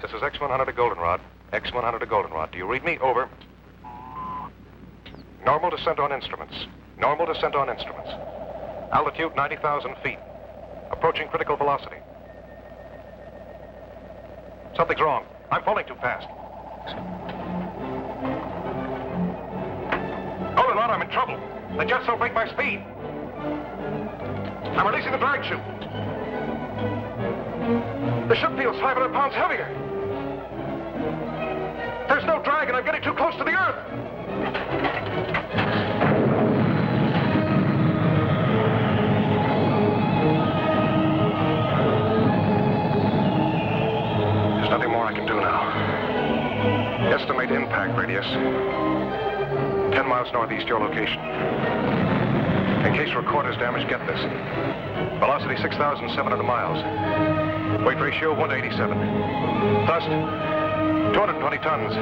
This is X-100 to Goldenrod. X-100 to Goldenrod. Do you read me? Over. Normal descent on instruments. Normal descent on instruments. Altitude 90,000 feet. Approaching critical velocity. Something's wrong. I'm falling too fast. Goldenrod, I'm in trouble. The jets will break my speed. I'm releasing the drag chute. The ship feels 500 pounds heavier. There's no drag, and I'm getting too close to the Earth. There's nothing more I can do now. Estimate impact radius. 10 miles northeast your location. In case recorder's damaged, get this. Velocity 6,700 miles. Weight ratio 1 to 87. Thrust 220 tons.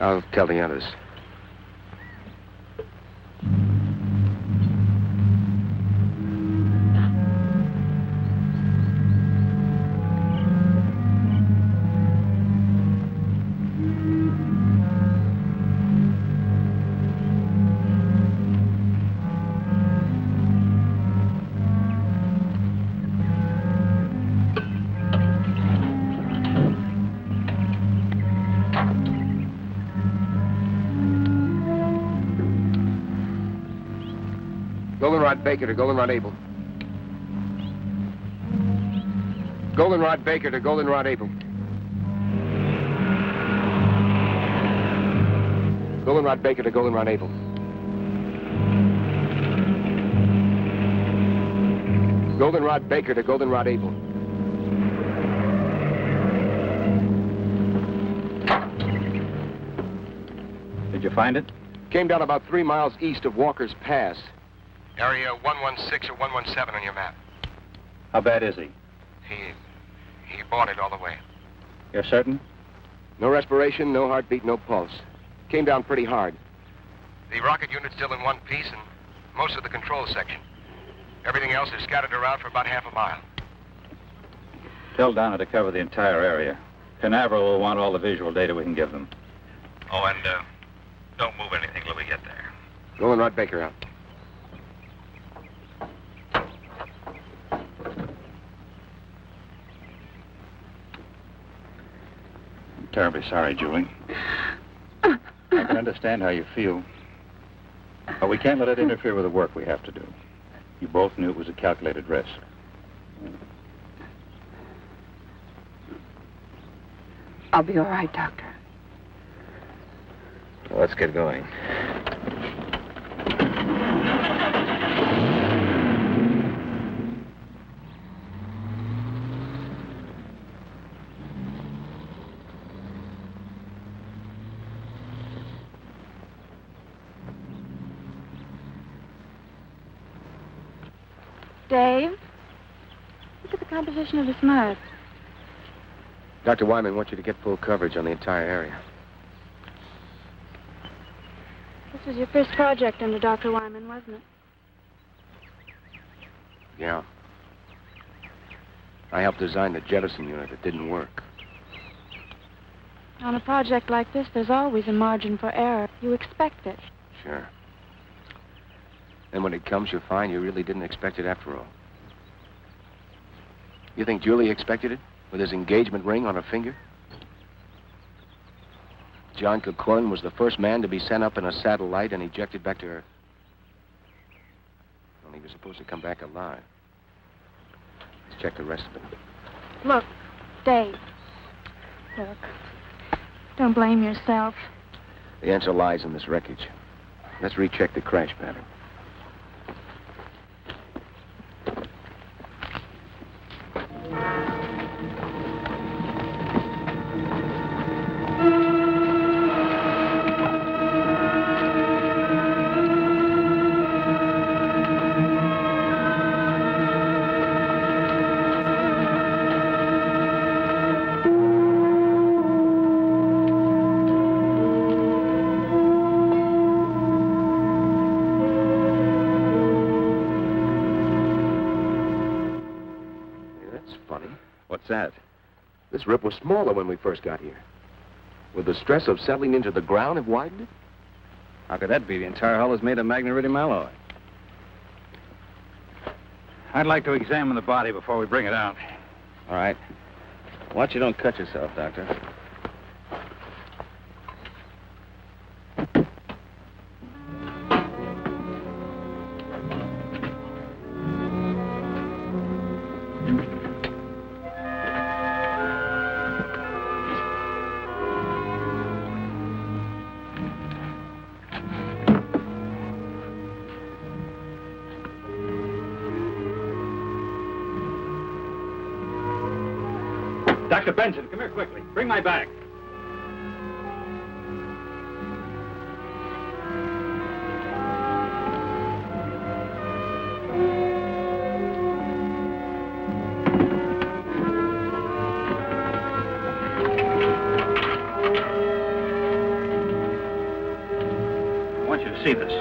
I'll tell the others. Goldenrod Baker to Goldenrod Able. Goldenrod Baker to Goldenrod Able. Goldenrod Baker to Goldenrod Able. Goldenrod Baker to Goldenrod Able. Did you find it? Came down about 3 miles east of Walker's Pass. Area 116 or 117 on your map. How bad is he? He boarded all the way. You're certain? No respiration, no heartbeat, no pulse. Came down pretty hard. The rocket unit's still in one piece and most of the control section. Everything else is scattered around for about half a mile. Tell Donna to cover the entire area. Canaveral will want all the visual data we can give them. Oh, and don't move anything till we get there. Goldenrod Baker out. Terribly sorry, Julie. I can understand how you feel. But we can't let it interfere with the work we have to do. You both knew it was a calculated risk. I'll be all right, Doctor. Well, let's get going. Dave, look at the composition of this mud. Dr. Wyman wants you to get full coverage on the entire area. This was your first project under Dr. Wyman, wasn't it? Yeah. I helped design the jettison unit. It didn't work. On a project like this, there's always a margin for error. You expect it. Sure. Then when it comes, you find you really didn't expect it after all. You think Julie expected it? With his engagement ring on her finger? John Corman was the first man to be sent up in a satellite and ejected back to Earth. Well, he was supposed to come back alive. Let's check the rest of it. Look, Dave. Look. Don't blame yourself. The answer lies in this wreckage. Let's recheck the crash pattern. That? This rip was smaller when we first got here. Would the stress of settling into the ground have widened it? How could that be? The entire hull is made of magneridium alloy. I'd like to examine the body before we bring it out. All right. Watch you don't cut yourself, Doctor. Dr. Benson, come here quickly. Bring my bag. I want you to see this.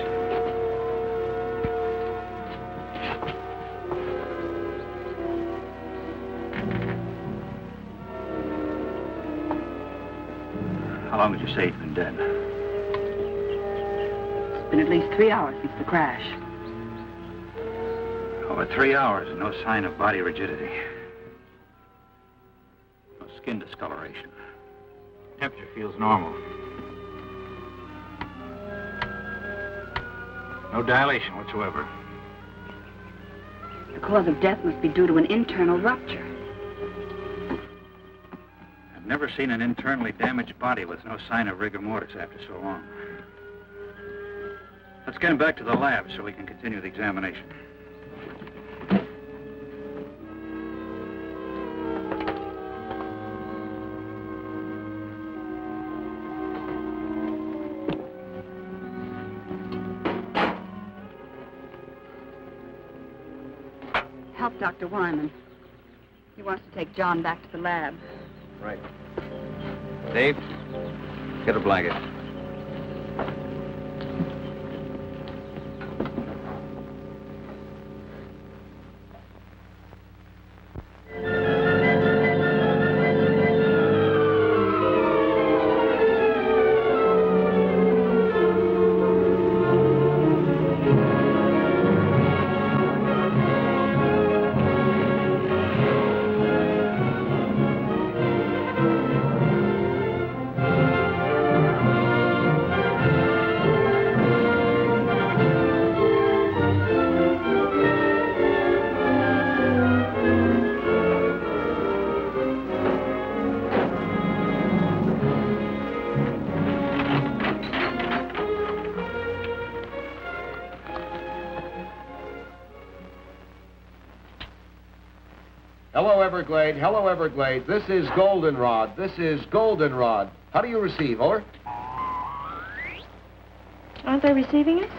How long would you say he'd been dead? It's been at least 3 hours since the crash. Over 3 hours and no sign of body rigidity. No skin discoloration. Temperature feels normal. No dilation whatsoever. The cause of death must be due to an internal rupture. I've never seen an internally damaged body with no sign of rigor mortis after so long. Let's get him back to the lab so we can continue the examination. Help Dr. Wyman. He wants to take John back to the lab. Right. Dave, get a blanket. Hello, Everglade. Hello, Everglade. This is Goldenrod. This is Goldenrod. How do you receive? Over. Aren't they receiving us?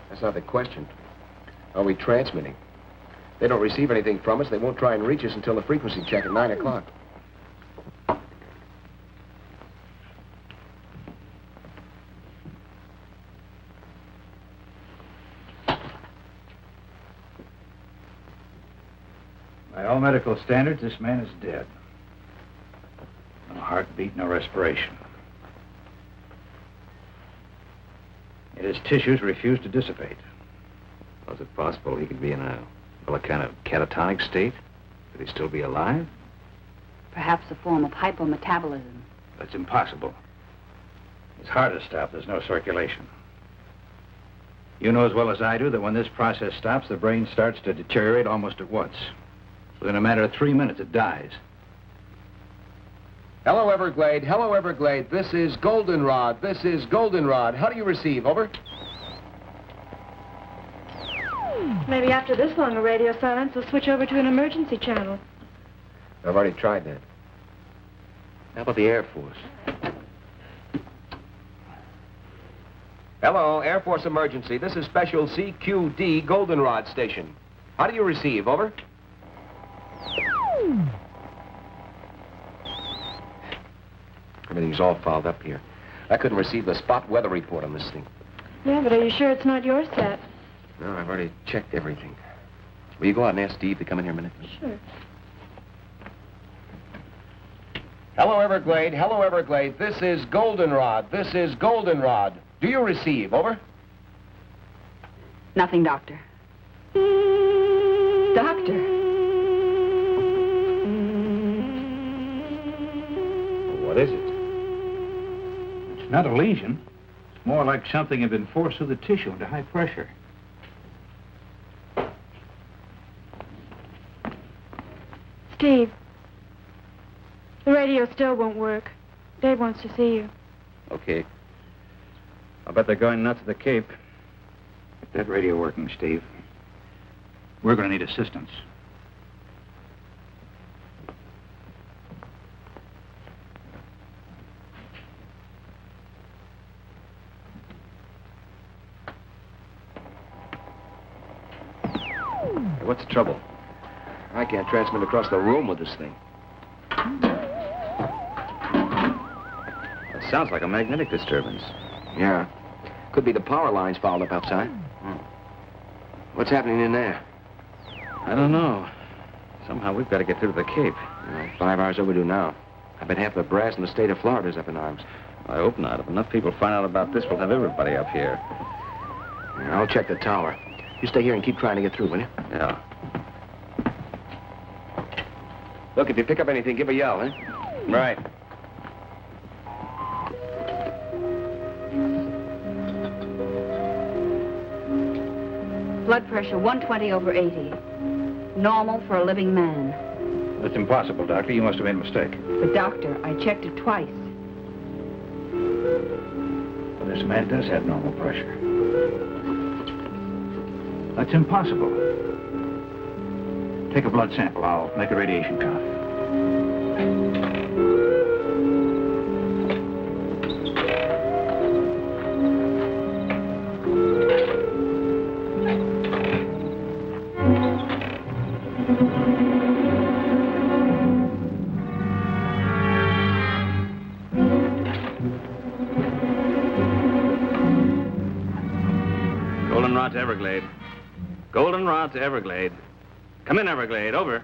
That's not the question. Are we transmitting? They don't receive anything from us. They won't try and reach us until the frequency check at 9 o'clock. By all medical standards, this man is dead. No heartbeat, no respiration. Yet his tissues refuse to dissipate. Was it possible he could be in a kind of catatonic state? Could he still be alive? Perhaps a form of hypometabolism. That's impossible. His heart has stopped. There's no circulation. You know as well as I do that when this process stops, the brain starts to deteriorate almost at once. Within a matter of 3 minutes, it dies. Hello, Everglade. Hello, Everglade. This is Goldenrod. This is Goldenrod. How do you receive? Over. Maybe after this long a radio silence, we'll switch over to an emergency channel. I've already tried that. How about the Air Force? Hello, Air Force emergency. This is Special CQD Goldenrod Station. How do you receive? Over. Everything's all fouled up here. I couldn't receive the spot weather report on this thing. Yeah, but are you sure it's not your set? No, I've already checked everything. Will you go out and ask Steve to come in here a minute? Sure. Hello, Everglade. Hello, Everglade. This is Goldenrod. This is Goldenrod. Do you receive? Over. Nothing, Doctor. Doctor. What is it? It's not a lesion. It's more like something had been forced through the tissue into high pressure. Steve, the radio still won't work. Dave wants to see you. Okay. I'll bet they're going nuts at the Cape. Get that radio working, Steve. We're going to need assistance. Hey, what's the trouble? I can't transmit across the room with this thing. It sounds like a magnetic disturbance. Yeah. Could be the power lines fouled up outside. What's happening in there? I don't know. Somehow we've got to get through to the Cape. 5 hours overdue now. I bet half the brass in the state of Florida's up in arms. I hope not. If enough people find out about this, we'll have everybody up here. Yeah, I'll check the tower. You stay here and keep trying to get through, will you? Yeah. Look, if you pick up anything, give a yell, eh? Right. Blood pressure 120/80. Normal for a living man. That's impossible, Doctor. You must have made a mistake. But, Doctor, I checked it twice. Well, this man does have normal pressure. That's impossible. Take a blood sample. I'll make a radiation count. Goldenrod to Everglade. Goldenrod to Everglade. Come in, Everglade. Over.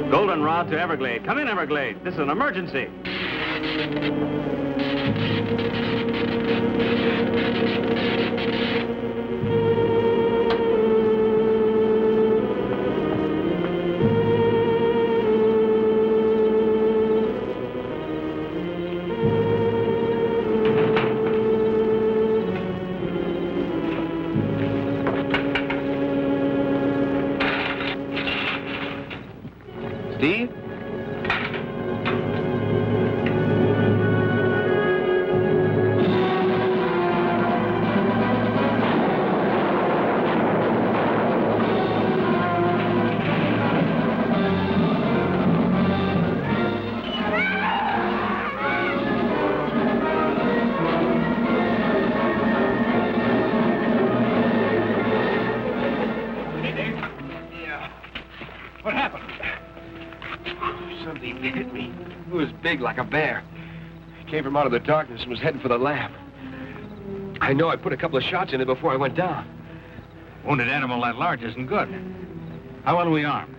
Goldenrod to Everglade. Come in, Everglade. This is an emergency. Steve? What happened? Something hit me. It was big like a bear. came from out of the darkness and was heading for the lab. I know I put a couple of shots in it before I went down. Wounded animal that large isn't good. How well are we armed?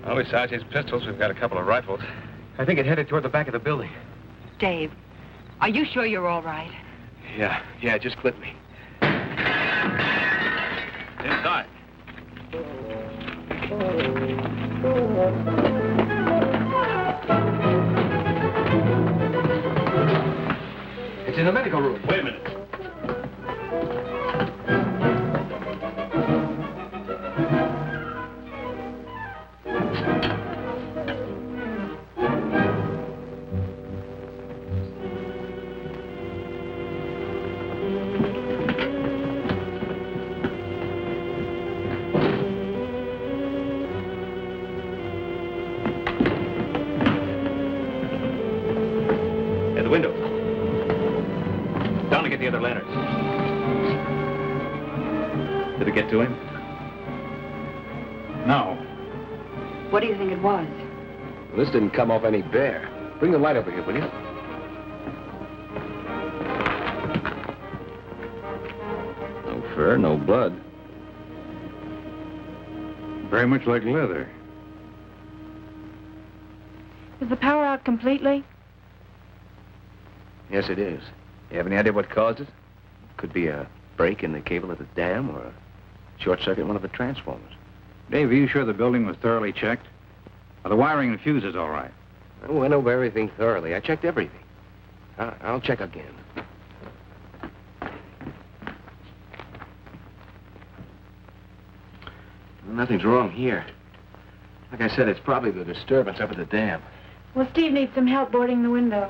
Well, besides his pistols, we've got a couple of rifles. I think it headed toward the back of the building. Dave, are you sure you're all right? Yeah, it just clipped me. Inside. It's in the medical room. Wait a minute. At the window. Down to get the other lanterns. Did it get to him? No. What do you think it was? Well, this didn't come off any bear. Bring the light over here, will you? No fur, no blood. Very much like leather. Is the power out completely? Yes, it is. You have any idea what caused it? Could be a break in the cable at the dam or a short circuit in one of the transformers. Dave, are you sure the building was thoroughly checked? Are the wiring and fuses all right? I went over everything thoroughly. I checked everything. I'll check again. Nothing's wrong here. Like I said, it's probably the disturbance up at the dam. Well, Steve needs some help boarding the window.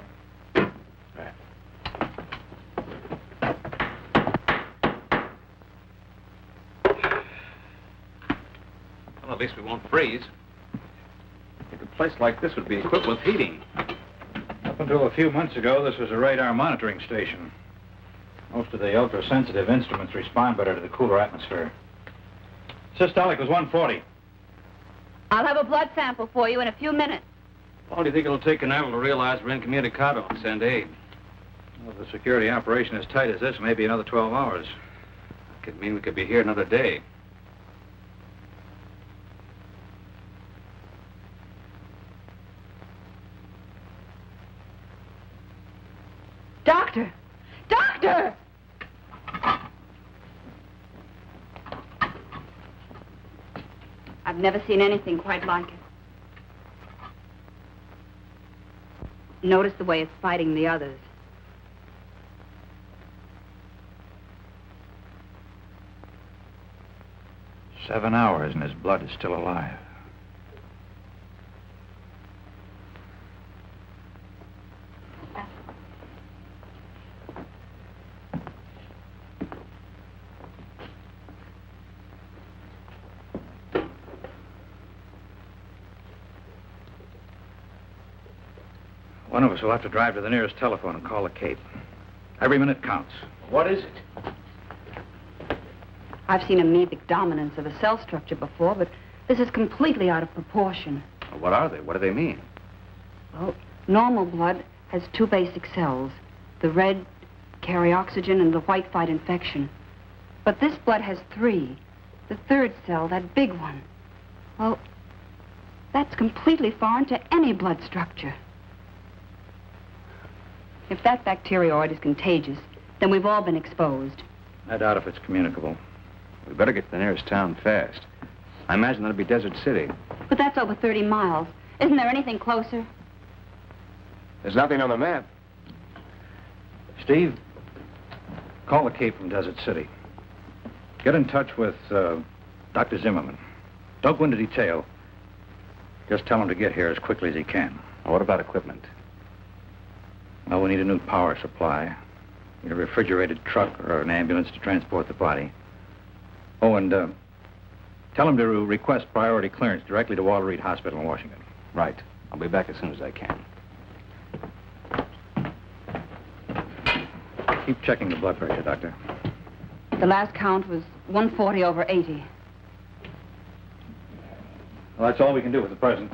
Well, at least we won't freeze. I think a place like this would be equipped with heating. Up until a few months ago, this was a radar monitoring station. Most of the ultra-sensitive instruments respond better to the cooler atmosphere. Systolic was 140. I'll have a blood sample for you in a few minutes. How long do you think it'll take Canaveral to realize we're incommunicado and send aid? Well, if the security operation is tight as this, maybe another 12 hours. Could mean we could be here another day. Doctor! Doctor! I've never seen anything quite like it. Notice the way it's fighting the others. "7 hours and his blood is still alive. One of us will have to drive to the nearest telephone and call the Cape. Every minute counts. What is it? I've seen a mebic dominance of a cell structure before, but this is completely out of proportion. Well, what are they? What do they mean? Well, normal blood has two basic cells. The red carry oxygen and the white fight infection. But this blood has three. The third cell, that big one, well, that's completely foreign to any blood structure. If that bacterioid is contagious, then we've all been exposed. I doubt if it's communicable. We better get to the nearest town fast. I imagine that'll be Desert City. But that's over 30 miles. Isn't there anything closer? There's nothing on the map. Steve, call the Cape from Desert City. Get in touch with Dr. Zimmerman. Don't go into detail. Just tell him to get here as quickly as he can. Now, what about equipment? Well, we need a new power supply. Need a refrigerated truck or an ambulance to transport the body. Oh, and tell him to request priority clearance directly to Walter Reed Hospital in Washington. Right. I'll be back as soon as I can. Keep checking the blood pressure, Doctor. The last count was 140/80. Well, that's all we can do at the present.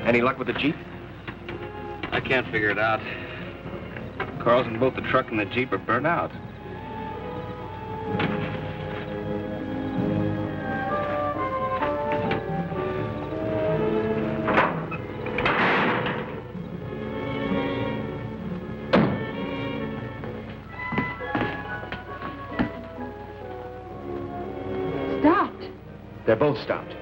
Any luck with the Jeep? I can't figure it out. Cars in both the truck and the Jeep are burnt out. Stopped. They're both stopped.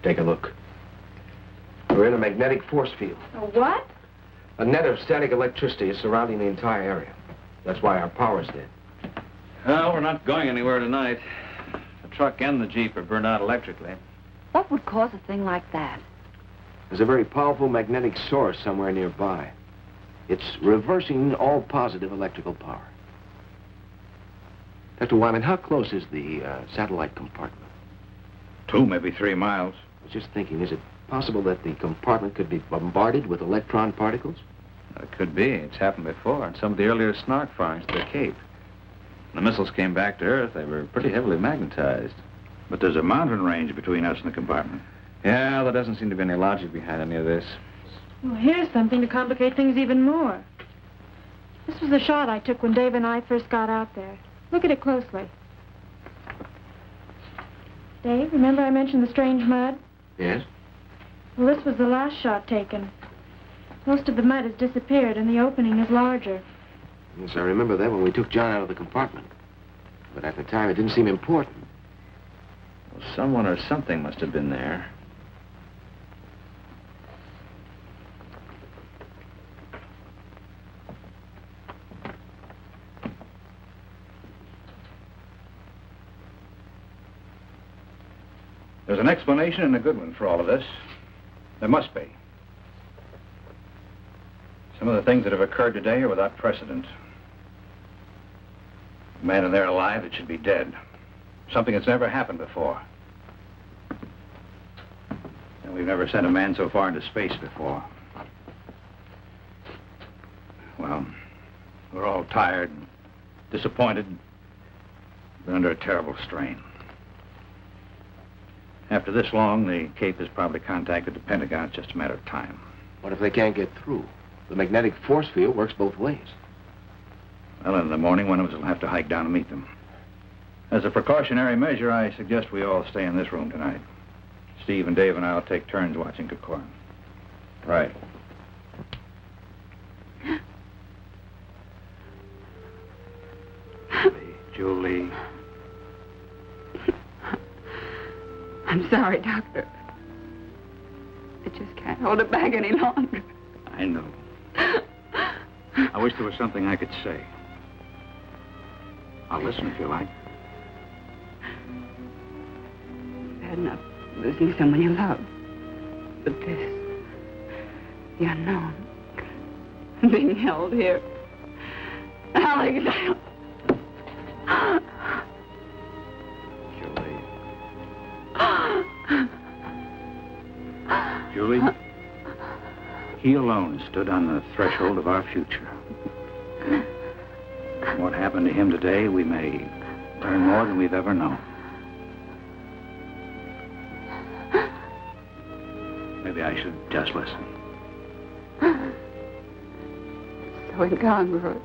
Take a look. We're in a magnetic force field. A what? A net of static electricity is surrounding the entire area. That's why our power's dead. Well, we're not going anywhere tonight. The truck and the Jeep are burned out electrically. What would cause a thing like that? There's a very powerful magnetic source somewhere nearby. It's reversing all positive electrical power. Dr. Wyman, how close is the satellite compartment? 2, maybe 3 miles. I was just thinking, is it possible that the compartment could be bombarded with electron particles? It could be. It's happened before in some of the earlier snark firings to the Cape. When the missiles came back to Earth, they were pretty heavily magnetized. But there's a mountain range between us and the compartment. Yeah, there doesn't seem to be any logic behind any of this. Well, here's something to complicate things even more. This was the shot I took when Dave and I first got out there. Look at it closely. Dave, remember I mentioned the strange mud? Yes? Well, this was the last shot taken. Most of the mud has disappeared, and the opening is larger. Yes, I remember that when we took John out of the compartment. But at the time, it didn't seem important. Well, someone or something must have been there. There's an explanation and a good one for all of this. There must be. Some of the things that have occurred today are without precedent. A man in there alive that should be dead. Something that's never happened before. And we've never sent a man so far into space before. Well, we're all tired, disappointed, but under a terrible strain. After this long, the Cape has probably contacted the Pentagon. It's just a matter of time. What if they can't get through? The magnetic force field works both ways. Well, in the morning, one of us will have to hike down to meet them. As a precautionary measure, I suggest we all stay in this room tonight. Steve and Dave and I will take turns watching Corman. Right. Julie. I'm sorry, Doctor. I just can't hold it back any longer. I know. I wish there was something I could say. I'll listen if you like. Bad enough losing someone you love. But this, the unknown, being held here. Alex, Julie, he alone stood on the threshold of our future. What happened to him today, we may learn more than we've ever known. Maybe I should just listen. so incongruous.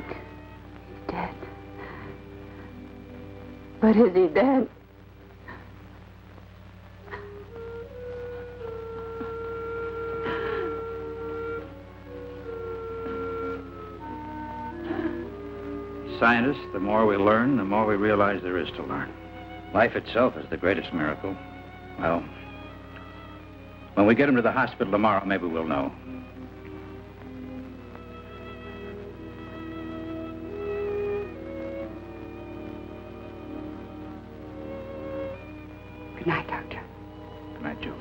He's dead. But is he dead? Scientists, the more we learn, the more we realize there is to learn. Life itself is the greatest miracle. Well, when we get him to the hospital tomorrow, maybe we'll know. Good night, Doctor. Good night, Julie.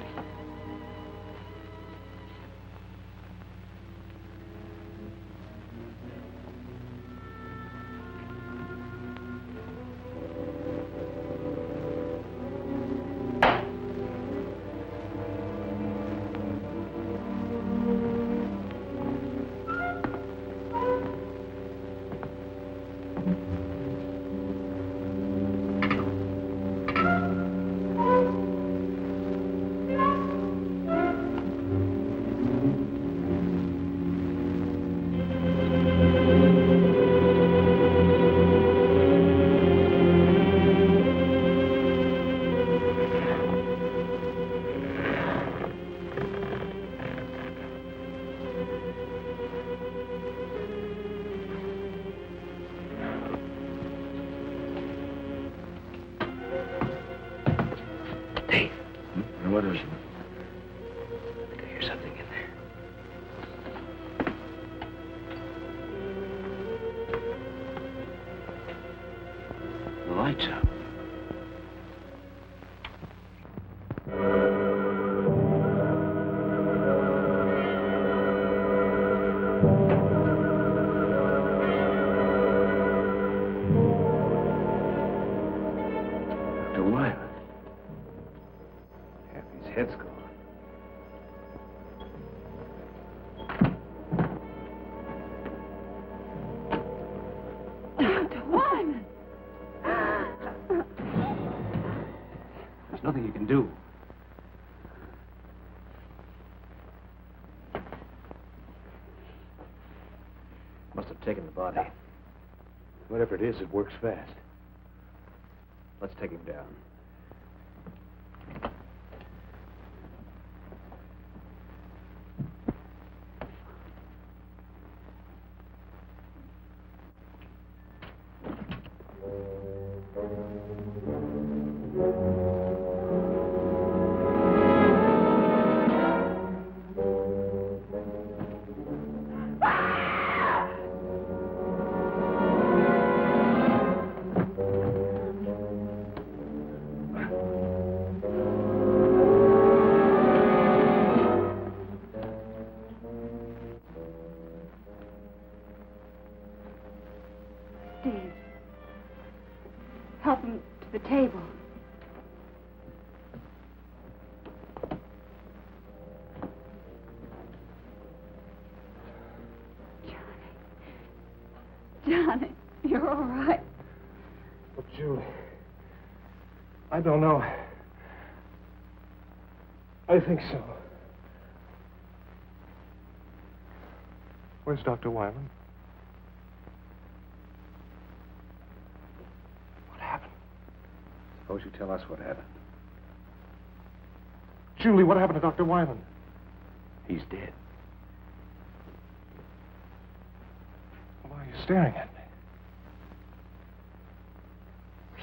What is it? I think I hear something in there. The light's out. Head's gone. Dr. Wyman! There's nothing you can do. Must have taken the body. Whatever it is, it works fast. Let's take him down. Help him to the table. Johnny, you're all right. But, Julie, I don't know. I think so. Where's Dr. Wyman? Suppose you tell us what happened. Julie, what happened to Dr. Wyman? He's dead. Why are you staring at me?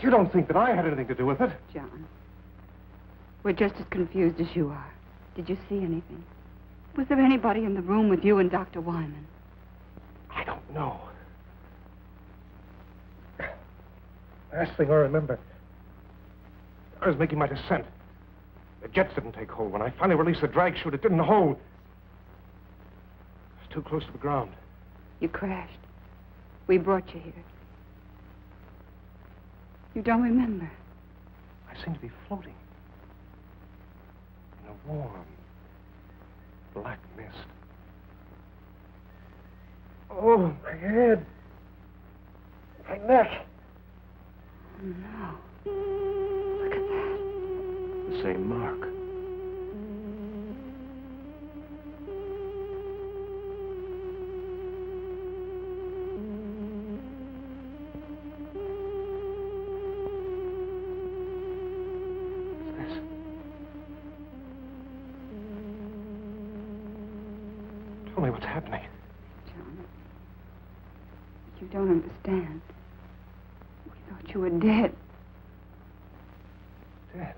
You don't think that I had anything to do with it? John, we're just as confused as you are. Did you see anything? Was there anybody in the room with you and Dr. Wyman? I don't know. Last thing I remember, I was making my descent. The jets didn't take hold. When I finally released the drag chute, it didn't hold. It was too close to the ground. You crashed. We brought you here. You don't remember? I seemed to be floating in a warm, black mist. Oh, my head. My neck. Oh, no. Look at that. The same mark. What's this? Tell me what's happening. John, you don't understand. We thought you were dead. Dead?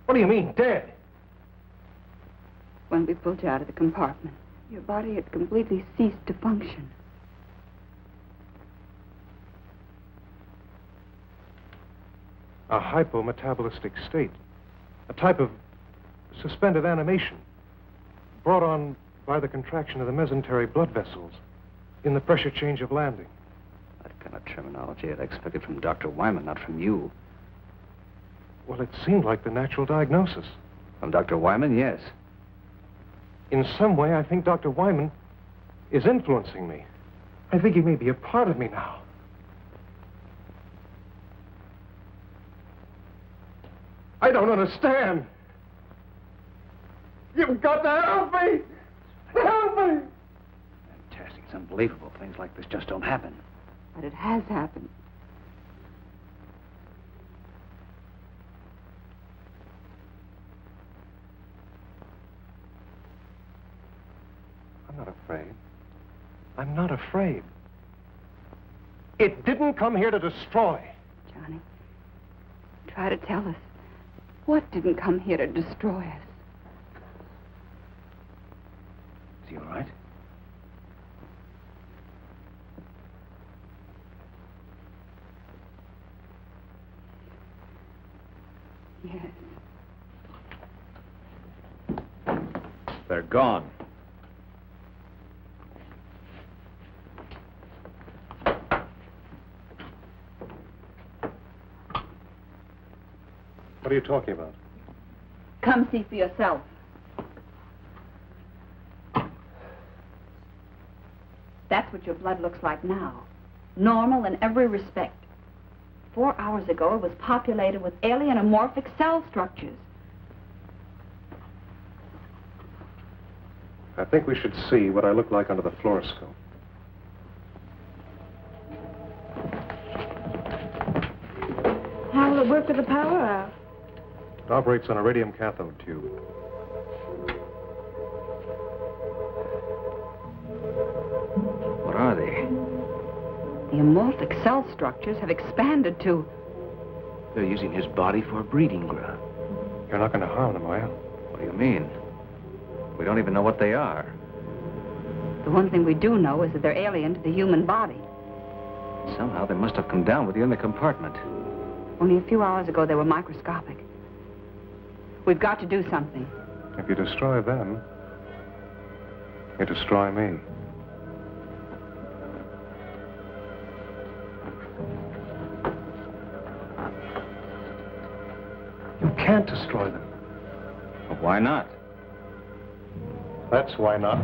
What do you mean, dead? When we pulled you out of the compartment, your body had completely ceased to function. A hypometabolistic state. A type of suspended animation brought on by the contraction of the mesentery blood vessels in the pressure change of landing. That kind of terminology I'd expected from Dr. Wyman, not from you. Well, it seemed like the natural diagnosis. From Dr. Wyman, yes. In some way, I think Dr. Wyman is influencing me. I think he may be a part of me now. I don't understand. You've got to help me! Help me! Fantastic. It's unbelievable. Things like this just don't happen. But it has happened. I'm not afraid. I'm not afraid. It didn't come here to destroy. Johnny, try to tell us. What didn't come here to destroy us? Is he all right? Yes. They're gone. What are you talking about? Come see for yourself. That's what your blood looks like now. Normal in every respect. 4 hours ago, it was populated with alien amorphic cell structures. I think we should see what I look like under the fluoroscope. How will it work with the power out? It operates on a radium cathode tube. What are they? The amorphic cell structures have expanded to... They're using his body for a breeding ground. You're not going to harm them, are you? What do you mean? We don't even know what they are. The one thing we do know is that they're alien to the human body. Somehow they must have come down with you in the compartment. Only a few hours ago, they were microscopic. We've got to do something. If you destroy them, you destroy me. You can't destroy them. Well, why not? That's why not.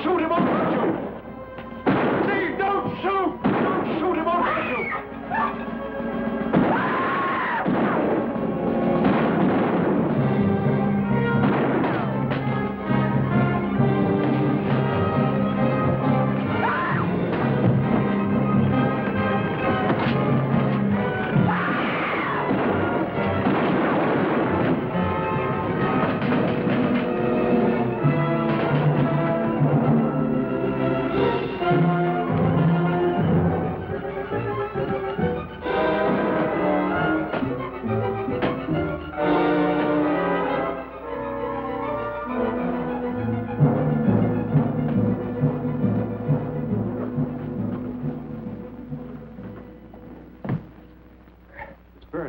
Shoot him, I'll hurt you! Steve, don't shoot! Don't shoot him, I'll hurt you!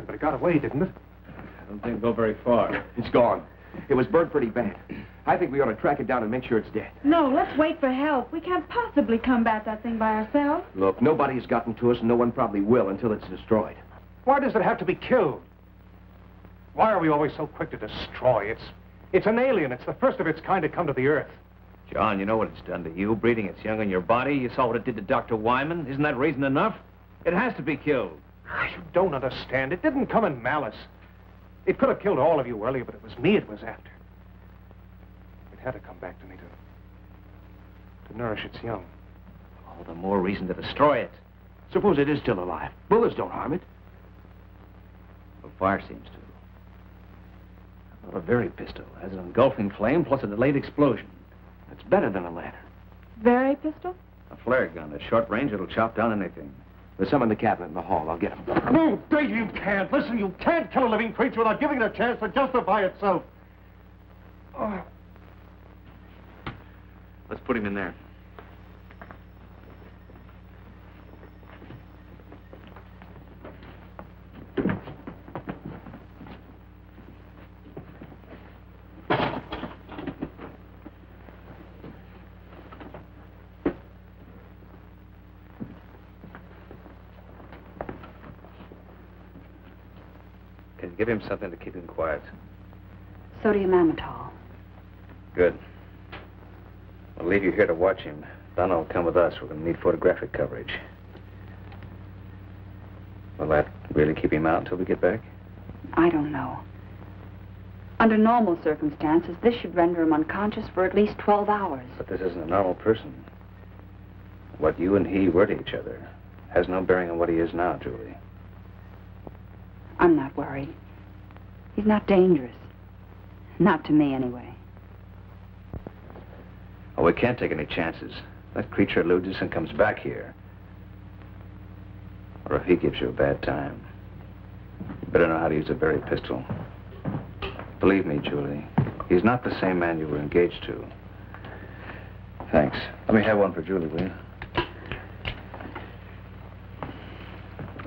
But it got away, didn't it? I don't think it'll go very far. It's gone. It was burned pretty bad. I think we ought to track it down and make sure it's dead. No, let's wait for help. We can't possibly combat that thing by ourselves. Look, nobody's gotten to us, and no one probably will until it's destroyed. Why does it have to be killed? Why are we always so quick to destroy? It's an alien. It's the first of its kind to come to the Earth. John, you know what it's done to you, breeding its young in your body. You saw what it did to Dr. Wyman. Isn't that reason enough? It has to be killed. You don't understand. It didn't come in malice. It could have killed all of you earlier, but it was me it was after. It had to come back to me to nourish its young. All the more reason to destroy it. Suppose it is still alive. Bullets don't harm it. Well, fire seems to. I thought a very pistol has an engulfing flame plus a delayed explosion. That's better than a lantern. Very pistol? A flare gun at short range, it'll chop down anything. There's some in the cabinet in the hall. I'll get them. No, Dave, you can't. Listen, you can't kill a living creature without giving it a chance to justify itself. Oh. Let's put him in there. Give him something to keep him quiet. Sodium amytal. Good. We'll leave you here to watch him. Varno will come with us. We're going to need photographic coverage. Will that really keep him out until we get back? I don't know. Under normal circumstances, this should render him unconscious for at least 12 hours. But this isn't a normal person. What you and he were to each other has no bearing on what he is now, Julie. I'm not worried. He's not dangerous. Not to me, anyway. Oh, we can't take any chances. that creature eludes us and comes back here. Or if he gives you a bad time, you better know how to use a very pistol. Believe me, Julie, he's not the same man you were engaged to. Thanks. Let me have one for Julie, will you?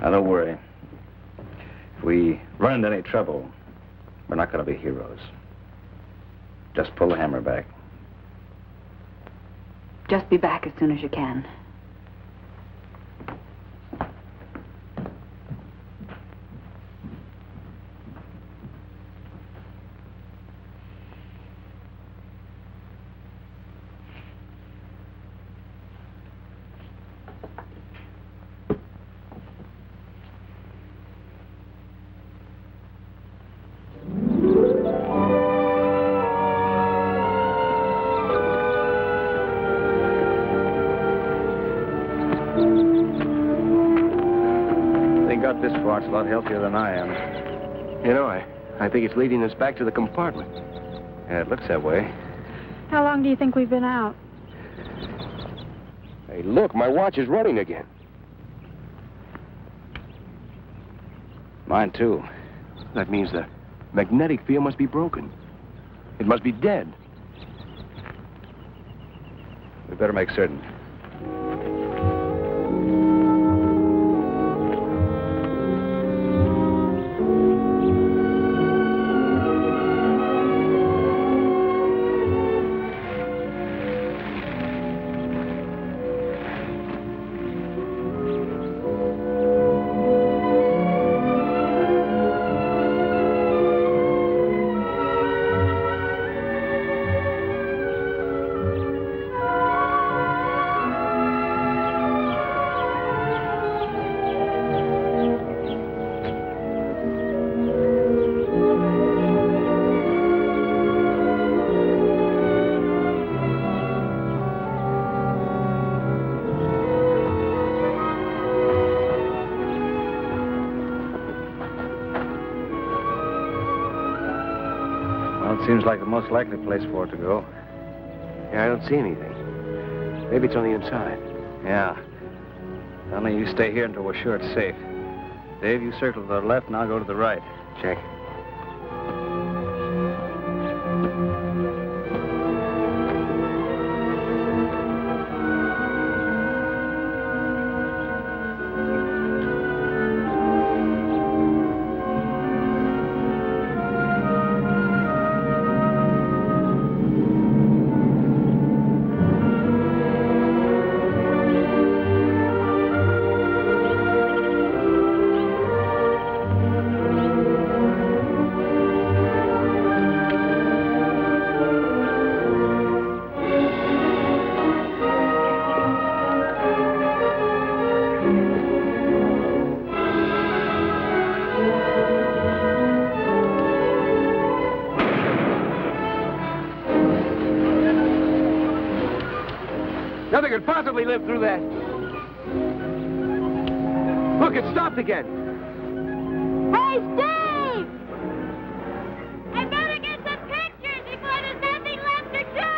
Now, don't worry. If we run into any trouble, we're not going to be heroes. Just pull the hammer back. Just be back as soon as you can. This part's a lot healthier than I am. You know, I think it's leading us back to the compartment. Yeah, it looks that way. How long do you think we've been out? Hey, look, my watch is running again. Mine, too. That means the magnetic field must be broken. It must be dead. We better make certain. Seems like the most likely place for it to go. Yeah, I don't see anything. Maybe it's on the inside. Yeah. Only you stay here until we're sure it's safe. Dave, you circle to the left and I'll go to the right. Check. Nothing could possibly live through that. Look, it stopped again. Hey, Steve! I better get some pictures before there's nothing left to shoot!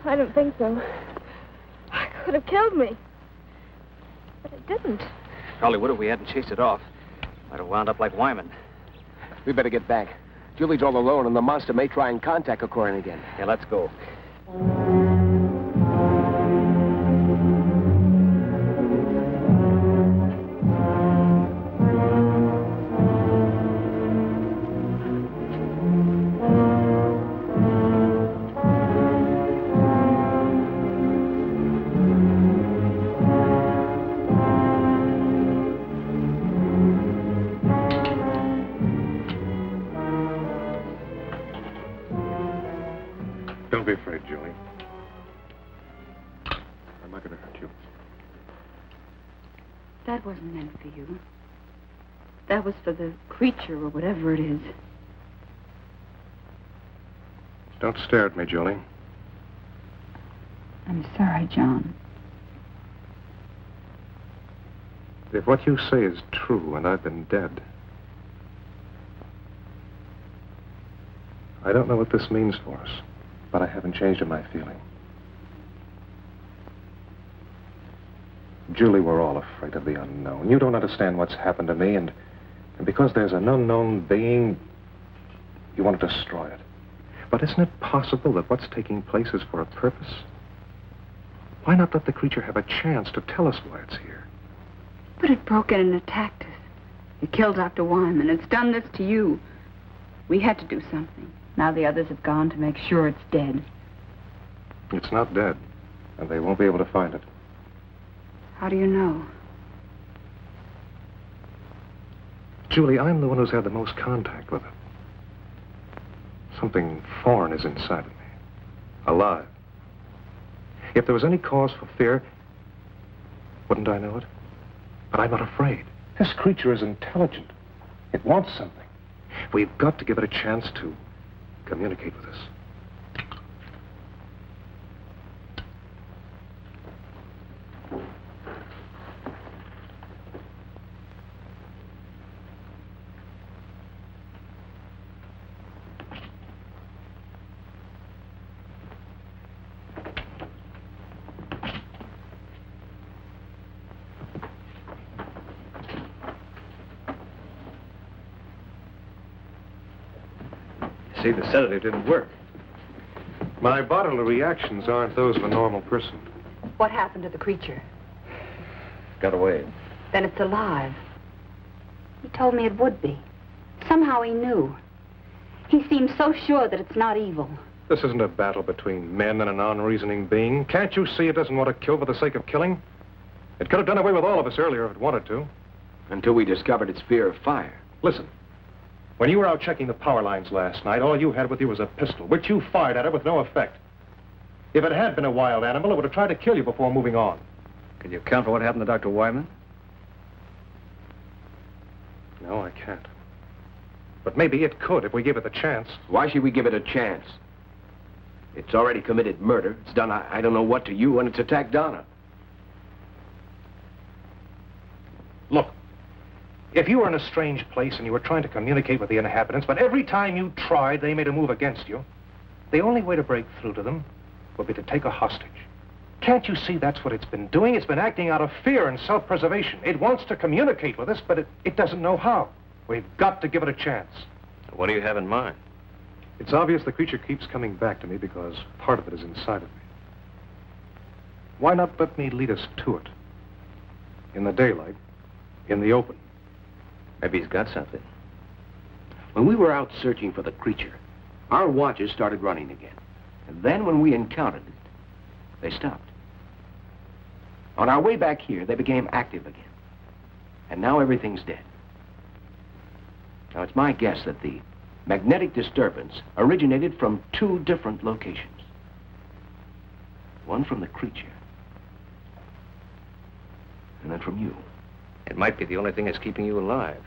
I don't think so. It could have killed me. But it didn't. Probably would if we hadn't chased it off. Might have wound up like Wyman. We better get back. Julie's all alone, and the monster may try and contact Corcoran again. Yeah, let's go. I'm not going to hurt you. That wasn't meant for you. That was for the creature or whatever it is. Don't stare at me, Julie. I'm sorry, John. If what you say is true and I've been dead, I don't know what this means for us, but I haven't changed in my feeling. Julie, we're all afraid of the unknown. You don't understand what's happened to me, and because there's an unknown being, you want to destroy it. But isn't it possible that what's taking place is for a purpose? Why not let the creature have a chance to tell us why it's here? But it broke in and attacked us. It killed Dr. Wyman. It's done this to you. We had to do something. Now the others have gone to make sure it's dead. It's not dead, and they won't be able to find it. How do you know? Julie, I'm the one who's had the most contact with it. Something foreign is inside of me. Alive. If there was any cause for fear, wouldn't I know it? But I'm not afraid. This creature is intelligent. It wants something. We've got to give it a chance to communicate with us. See, the sedative didn't work. My bodily reactions aren't those of a normal person. What happened to the creature? Got away. Then it's alive. He told me it would be. Somehow he knew. He seems so sure that it's not evil. This isn't a battle between men and an unreasoning being. Can't you see it doesn't want to kill for the sake of killing? It could have done away with all of us earlier if it wanted to. Until we discovered its fear of fire. Listen. When you were out checking the power lines last night, all you had with you was a pistol, which you fired at it with no effect. If it had been a wild animal, it would have tried to kill you before moving on. Can you account for what happened to Dr. Wyman? No, I can't. But maybe it could if we gave it the chance. Why should we give it a chance? It's already committed murder. It's done I don't know what to you, and it's attacked Donna. Look, if you were in a strange place and you were trying to communicate with the inhabitants, but every time you tried, they made a move against you, the only way to break through to them would be to take a hostage. Can't you see that's what it's been doing? It's been acting out of fear and self-preservation. It wants to communicate with us, but it doesn't know how. We've got to give it a chance. What do you have in mind? It's obvious the creature keeps coming back to me because part of it is inside of me. Why not let me lead us to it? In the daylight, in the open. Maybe he's got something. When we were out searching for the creature, our watches started running again. And then when we encountered it, they stopped. On our way back here, they became active again. And now everything's dead. Now, it's my guess that the magnetic disturbance originated from two different locations. One from the creature, and then from you. It might be the only thing that's keeping you alive.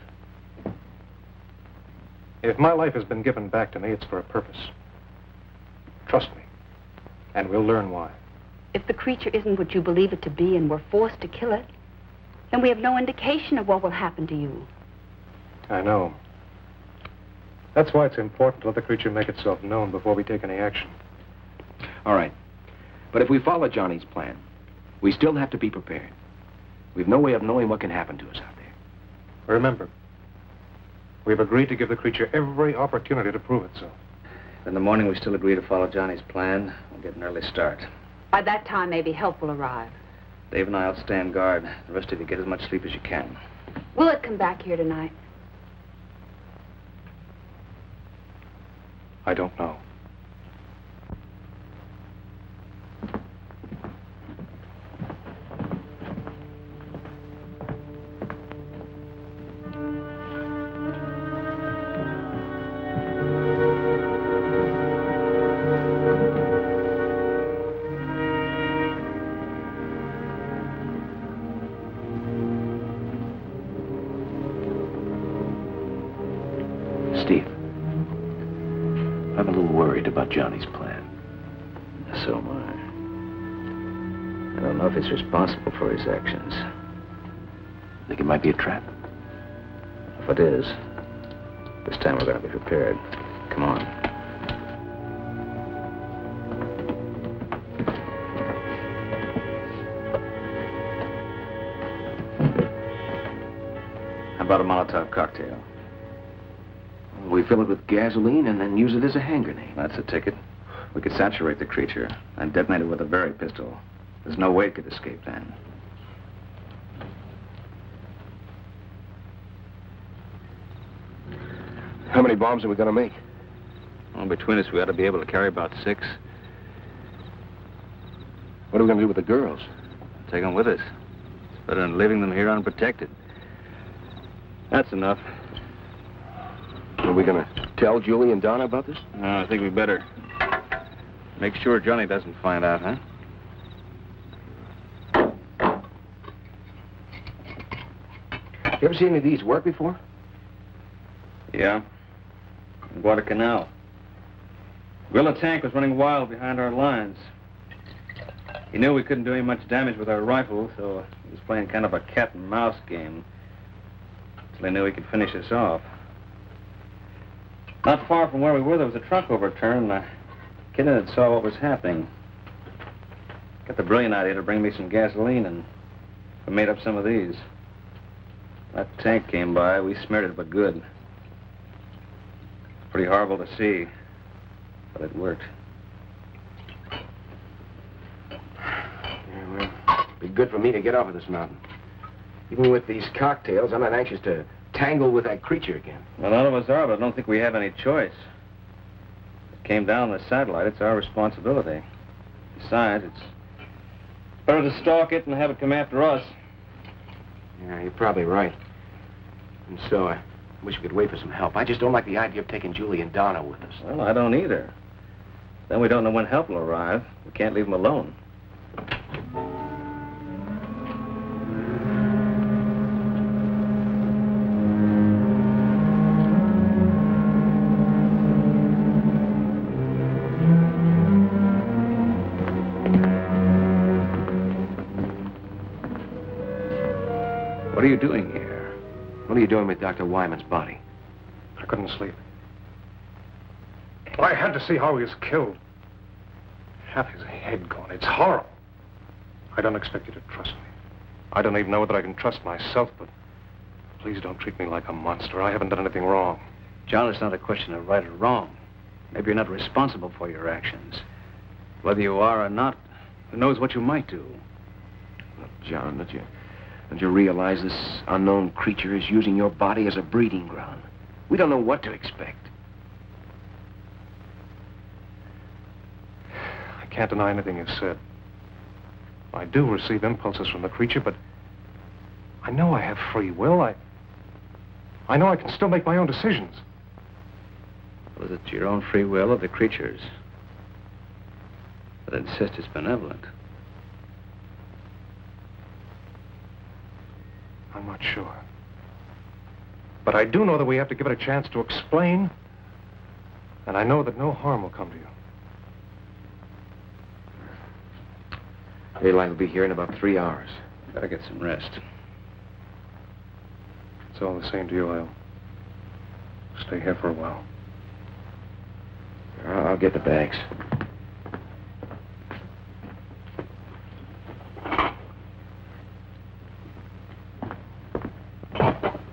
If my life has been given back to me, it's for a purpose. Trust me, and we'll learn why. If the creature isn't what you believe it to be and we're forced to kill it, then we have no indication of what will happen to you. I know. That's why it's important to let the creature make itself known before we take any action. All right. But if we follow Johnny's plan, we still have to be prepared. We've no way of knowing what can happen to us out there. Remember, we've agreed to give the creature every opportunity to prove itself. If in the morning we still agree to follow Johnny's plan, we'll get an early start. By that time, maybe help will arrive. Dave and I'll stand guard. The rest of you get as much sleep as you can. Will it come back here tonight? I don't know. worried about Johnny's plan. So am I. I don't know if he's responsible for his actions. Think it might be a trap? If it is, this time we're going to be prepared. Come on. How about a Molotov cocktail? We fill it with gasoline and then use it as a hand grenade. That's the ticket. We could saturate the creature and detonate it with a berry pistol. There's no way it could escape then. How many bombs are we going to make? Well, between us, we ought to be able to carry about 6. What are we going to do with the girls? Take them with us. It's better than leaving them here unprotected. That's enough. Are we going to tell Julie and Donna about this? No, I think we better. Make sure Johnny doesn't find out, huh? You ever seen any of these work before? Yeah. In Guadalcanal. Guerrilla tank was running wild behind our lines. He knew we couldn't do any much damage with our rifle, so he was playing kind of a cat and mouse game. Until he knew he could finish us off. Not far from where we were, there was a truck overturned, and a kid in it saw what was happening. Got the brilliant idea to bring me some gasoline, and we made up some of these. That tank came by, we smeared it, but good. Pretty horrible to see, but it worked. Yeah, well, it'd be good for me to get off of this mountain. Even with these cocktails, I'm not anxious to tangle with that creature again. Well, none of us are, but I don't think we have any choice. It came down on the satellite. It's our responsibility. Besides, it's better to stalk it and have it come after us. Yeah, you're probably right. And so, I wish we could wait for some help. I just don't like the idea of taking Julie and Donna with us. Well, I don't either. Then we don't know when help will arrive. We can't leave them alone. What are you doing here? What are you doing with Dr. Wyman's body? I couldn't sleep. I had to see how he was killed. Half his head gone. It's horrible. I don't expect you to trust me. I don't even know whether I can trust myself, but please don't treat me like a monster. I haven't done anything wrong. John, it's not a question of right or wrong. Maybe you're not responsible for your actions. Whether you are or not, who knows what you might do? Look, John, don't you realize this unknown creature is using your body as a breeding ground? We don't know what to expect. I can't deny anything you've said. I do receive impulses from the creature, but I know I have free will. I know I can still make my own decisions. Was it your own free will or the creature's that insist it's benevolent? I'm not sure. But I do know that we have to give it a chance to explain, and I know that no harm will come to you. Daylight will be here in about 3 hours. Better get some rest. It's all the same to you. I'll stay here for a while. I'll get the bags.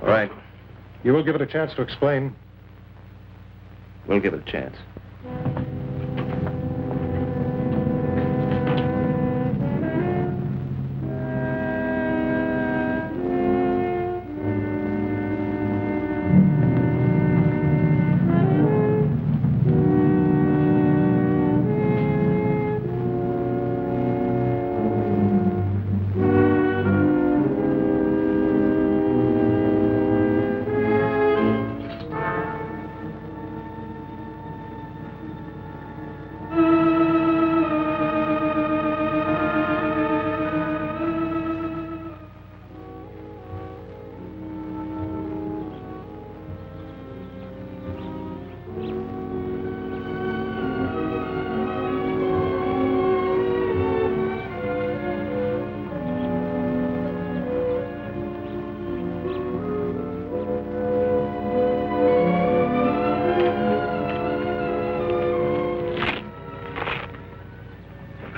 All right. You will give it a chance to explain. We'll give it a chance.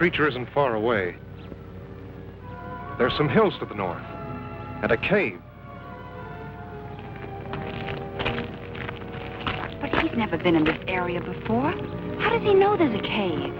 creature isn't far away. There's some hills to the north, and a cave. But he's never been in this area before. How does he know there's a cave?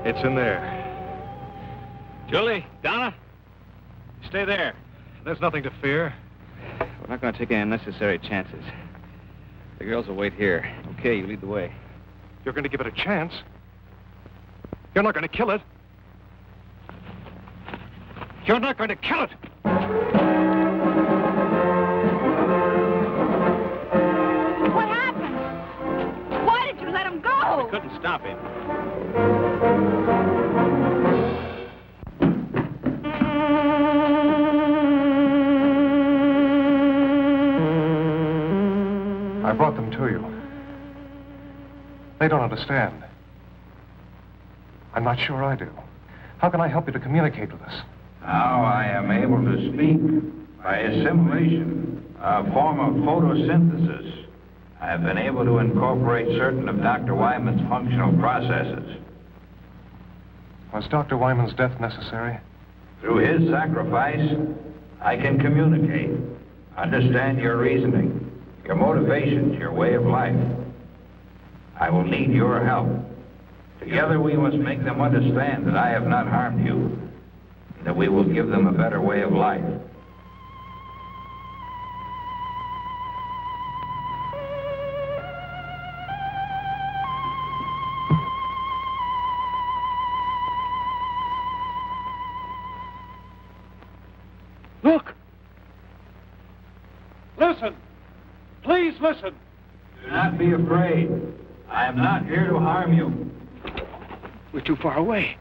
It's in there. Julie, Donna, stay there. There's nothing to fear. We're not going to take any unnecessary chances. The girls will wait here. Okay, you lead the way. You're going to give it a chance. You're not going to kill it. You're not going to kill it. What happened? Why did you let him go? We couldn't stop him. I brought them to you. They don't understand. I'm not sure I do. How can I help you to communicate with us? Now I am able to speak by assimilation, a form of photosynthesis. I have been able to incorporate certain of Dr. Wyman's functional processes. Was Dr. Wyman's death necessary? Through his sacrifice, I can communicate, understand your reasoning, your motivations, your way of life. I will need your help. Together we must make them understand that I have not harmed you, and that we will give them a better way of life. Look! Listen! Please listen! Do not be afraid. I am not here to harm you. We're too far away.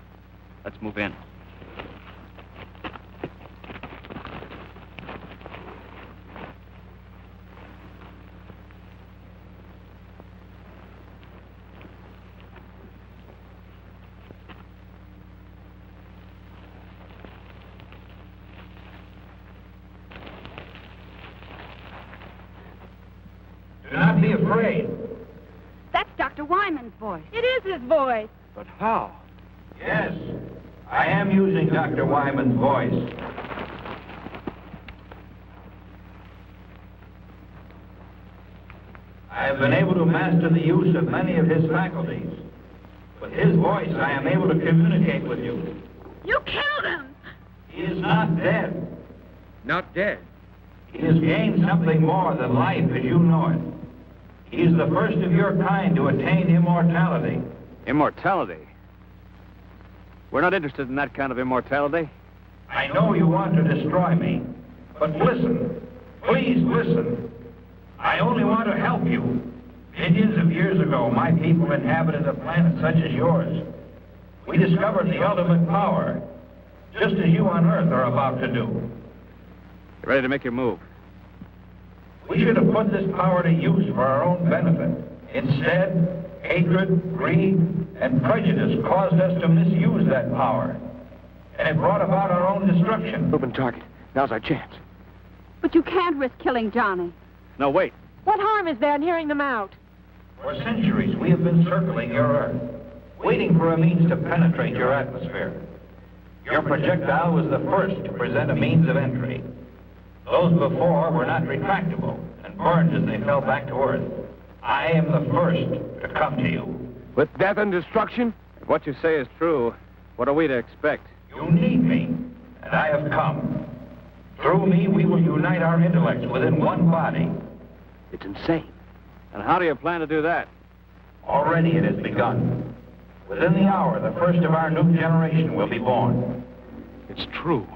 Let's move in. Do not be afraid. That's Dr. Wyman's voice. It is his voice. But how? Yes, I am using Dr. Wyman's voice. I have been able to master the use of many of his faculties. With his voice, I am able to communicate with you. You killed him! He is not dead. Not dead. He has gained something more than life as you know it. He is the first of your kind to attain immortality. Immortality? We're not interested in that kind of immortality. I know you want to destroy me, but listen. Please listen. I only want to help you. Millions of years ago, my people inhabited a planet such as yours. We discovered the ultimate power, just as you on Earth are about to do. You're ready to make your move. We should have put this power to use for our own benefit. Instead, hatred, greed, and prejudice caused us to misuse that power. And it brought about our own destruction. Open target. Now's our chance. But you can't risk killing Johnny. No, wait. What harm is there in hearing them out? For centuries, we have been circling your Earth, waiting for a means to penetrate your atmosphere. Your projectile was the first to present a means of entry. Those before were not retractable and burned as they fell back to Earth. I am the first to come to you. With death and destruction? If what you say is true, what are we to expect? You need me, and I have come. Through me, we will unite our intellects within one body. It's insane. And how do you plan to do that? Already it has begun. Within the hour, the first of our new generation will be born. It's true.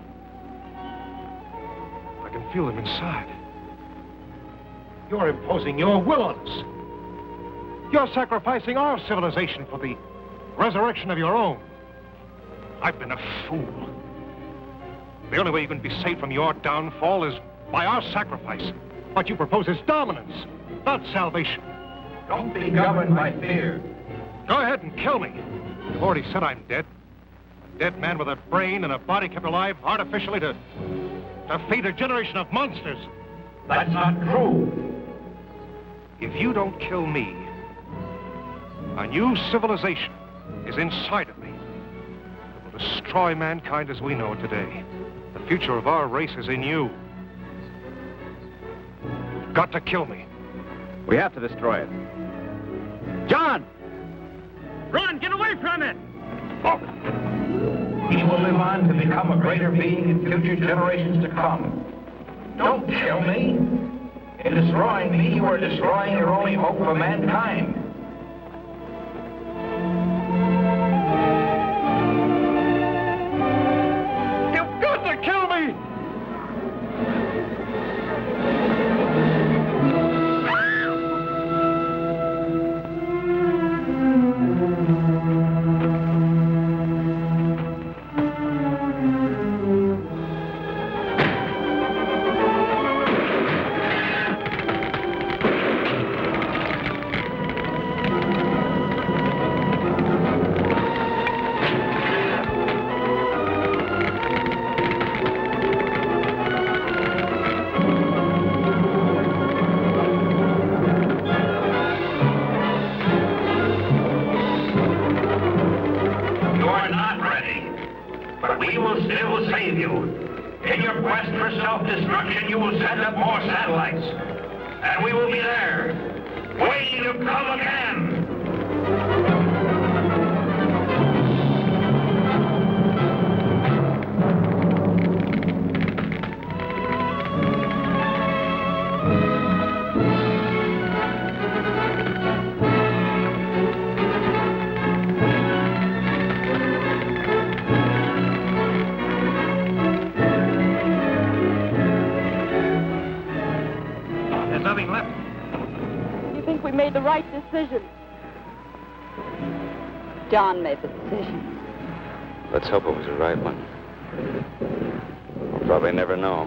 I can feel them inside. You're imposing your will on us. You're sacrificing our civilization for the resurrection of your own. I've been a fool. The only way you can be saved from your downfall is by our sacrifice. What you propose is dominance, not salvation. Don't be governed by fear. Go ahead and kill me. You've already said I'm dead. A dead man with a brain and a body kept alive artificially to feed a generation of monsters. That's not true. If you don't kill me, a new civilization is inside of me. It will destroy mankind as we know it today. The future of our race is in you. You've got to kill me. We have to destroy it. John! Run! Get away from it! He will live on to become a greater being in future generations to come. Don't kill me. In destroying me, you are destroying your only hope for mankind. You've got to kill me! John made the decision. Let's hope it was the right one. We'll probably never know.